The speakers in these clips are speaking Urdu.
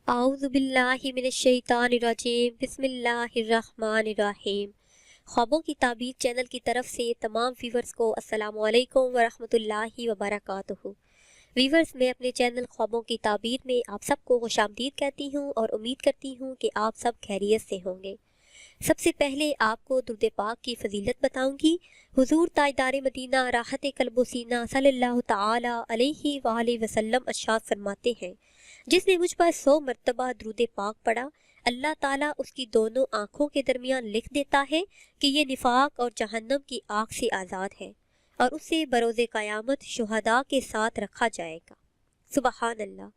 اعوذ باللہ من الشیطان الرجیم بسم اللہ الرحمن الرحیم۔ خوابوں کی تعبیر چینل کی طرف سے تمام ویورز کو السلام علیکم ورحمۃ اللہ وبرکاتہ۔ ویورز، میں اپنے چینل خوابوں کی تعبیر میں آپ سب کو خوش آمدید کہتی ہوں اور امید کرتی ہوں کہ آپ سب خیریت سے ہوں گے۔ سب سے پہلے آپ کو درود پاک کی فضیلت بتاؤں گی۔ حضور تاجدار مدینہ راحت قلب و سینہ صلی اللہ تعالی علیہ وآلہ وسلم ارشاد فرماتے ہیں، جس نے مجھ پر 100 مرتبہ درود پاک پڑھا، اللہ تعالیٰ اس کی دونوں آنکھوں کے درمیان لکھ دیتا ہے کہ یہ نفاق اور جہنم کی آگ سے آزاد ہے، اور اسے بروز قیامت شہداء کے ساتھ رکھا جائے گا۔ سبحان اللہ۔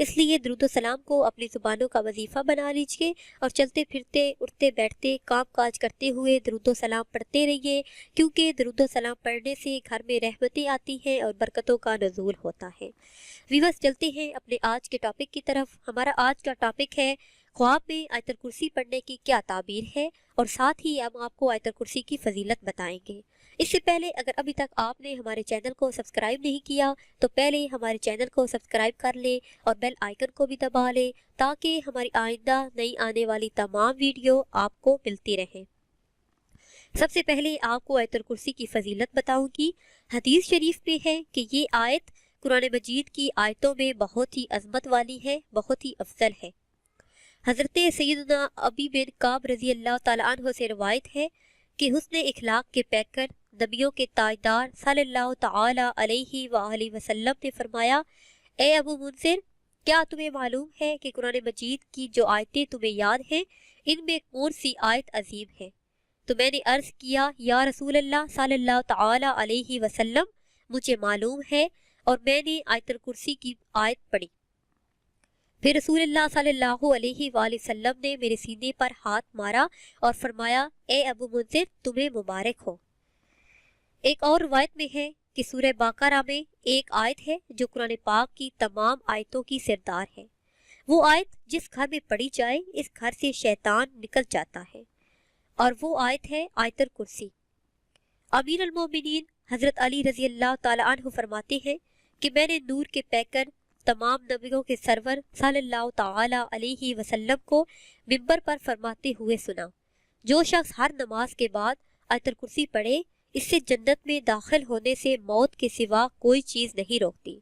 اس لیے درود و سلام کو اپنی زبانوں کا وظیفہ بنا لیجئے اور چلتے پھرتے، اٹھتے بیٹھتے، کام کاج کرتے ہوئے درود و سلام پڑھتے رہیے، کیونکہ درود و سلام پڑھنے سے گھر میں رحمتیں آتی ہیں اور برکتوں کا نزول ہوتا ہے۔ ویورز، چلتے ہیں اپنے آج کے ٹاپک کی طرف۔ ہمارا آج کا ٹاپک ہے خواب میں آیت الکرسی پڑھنے کی کیا تعبیر ہے، اور ساتھ ہی ہم آپ کو آیت الکرسی کی فضیلت بتائیں گے۔ اس سے پہلے اگر ابھی تک آپ نے ہمارے چینل کو سبسکرائب نہیں کیا تو پہلے ہمارے چینل کو سبسکرائب کر لیں اور بیل آئیکن کو بھی دبا لیں، تاکہ ہماری آئندہ نئی آنے والی تمام ویڈیو آپ کو ملتی رہیں۔ سب سے پہلے آپ کو آیت الکرسی کی فضیلت بتاؤں گی۔ حدیث شریف میں ہے کہ یہ آیت قرآن مجید کی آیتوں میں بہت ہی عظمت والی ہے، بہت ہی افضل ہے۔ حضرت سیدنا ابی بن کعب رضی اللہ تعالیٰ عنہ سے روایت ہے کہ حسن اخلاق کے پیکر، نبیوں کے تاجدار صلی اللہ تعالی علیہ وآلہ وسلم نے فرمایا، اے ابو منذر، کیا تمہیں معلوم ہے کہ قرآن مجید کی جو آیتیں تمہیں یاد ہیں، ان میں کون سی آیت عظیم ہے؟ تو میں نے عرض کیا، یا رسول اللہ صلی اللہ تعالی علیہ وسلم، مجھے معلوم ہے، اور میں نے آیت الکرسی کی آیت پڑھی۔ پھر رسول اللہ صلی اللہ علیہ وآلہ وسلم نے میرے سینے پر ہاتھ مارا اور فرمایا، اے ابو منذر، تمہیں مبارک ہو۔ ایک اور روایت میں ہے کہ سورہ بقرہ میں ایک آیت ہے جو قرآن پاک کی تمام آیتوں کی سردار ہے۔ وہ آیت جس گھر میں پڑھی جائے، اس گھر سے شیطان نکل جاتا ہے، اور وہ آیت ہے آیت الکرسی۔ امیر المومنین حضرت علی رضی اللہ تعالیٰ عنہ فرماتے ہیں کہ میں نے نور کے پیکر، تمام نبیوں کے سرور صلی اللہ تعالی علیہ وسلم کو منبر پر فرماتے ہوئے سنا، جو شخص ہر نماز کے بعد آیت الکرسی پڑھے، اس سے جنت میں داخل ہونے سے موت کے سوا کوئی چیز نہیں روکتی،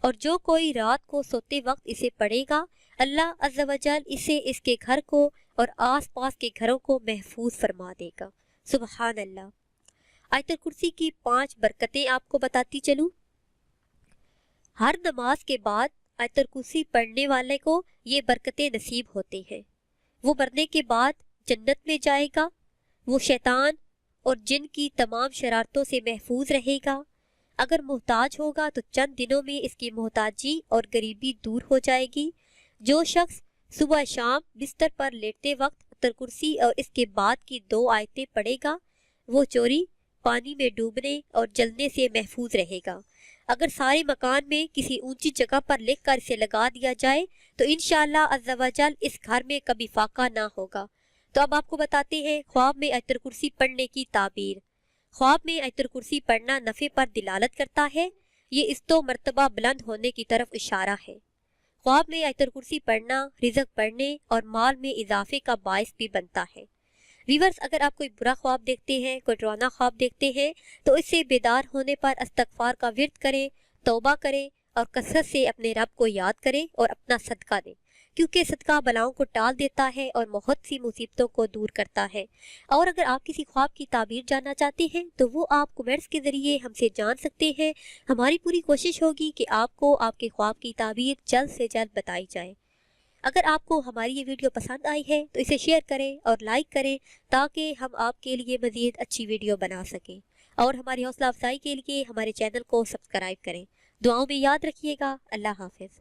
اور جو کوئی رات کو سوتے وقت اسے پڑھے گا، اللہ عز و جل اسے اس کے گھر کو اور آس پاس کے گھروں کو محفوظ فرما دے گا۔ سبحان اللہ۔ آیت الکرسی کی 5 برکتیں آپ کو بتاتی چلوں۔ ہر نماز کے بعد آیت الکرسی پڑھنے والے کو یہ برکتیں نصیب ہوتے ہیں۔ وہ مرنے کے بعد جنت میں جائے گا، وہ شیطان اور جن کی تمام شرارتوں سے محفوظ رہے گا۔ اگر محتاج ہوگا تو چند دنوں میں اس کی محتاجی اور غریبی دور ہو جائے گی۔ جو شخص صبح شام بستر پر لیٹتے وقت آیت الکرسی اور اس کے بعد کی 2 آیتیں پڑھے گا، وہ چوری، پانی میں ڈوبنے اور جلنے سے محفوظ رہے گا۔ اگر سارے مکان میں کسی اونچی جگہ پر لکھ کر اسے لگا دیا جائے تو انشاءاللہ عز و جل اس گھر میں کبھی فاقہ نہ ہوگا۔ تو اب آپ کو بتاتے ہیں خواب میں آیت الکرسی پڑھنے کی تعبیر۔ خواب میں آیت الکرسی پڑھنا نفع پر دلالت کرتا ہے، یہ اس 2 مرتبہ بلند ہونے کی طرف اشارہ ہے۔ خواب میں آیت الکرسی پڑھنا رزق بڑھنے اور مال میں اضافے کا باعث بھی بنتا ہے۔ ویورز، اگر آپ کوئی برا خواب دیکھتے ہیں، کوئی ڈراؤنا خواب دیکھتے ہیں، تو اس سے بیدار ہونے پر استغفار کا ورد کریں، توبہ کریں اور کثرت سے اپنے رب کو یاد کریں اور اپنا صدقہ دیں، کیونکہ صدقہ بلاؤں کو ٹال دیتا ہے اور بہت سی مصیبتوں کو دور کرتا ہے۔ اور اگر آپ کسی خواب کی تعبیر جاننا چاہتے ہیں تو وہ آپ کومنٹس کے ذریعے ہم سے جان سکتے ہیں۔ ہماری پوری کوشش ہوگی کہ آپ کو آپ کے خواب کی تعبیر جلد سے جلد بتائی جائے۔ اگر آپ کو ہماری یہ ویڈیو پسند آئی ہے تو اسے شیئر کریں اور لائک کریں، تاکہ ہم آپ کے لیے مزید اچھی ویڈیو بنا سکیں، اور ہماری حوصلہ افزائی کے لیے ہمارے چینل کو سبسکرائب کریں۔ دعاؤں میں یاد رکھیے گا۔ اللہ حافظ۔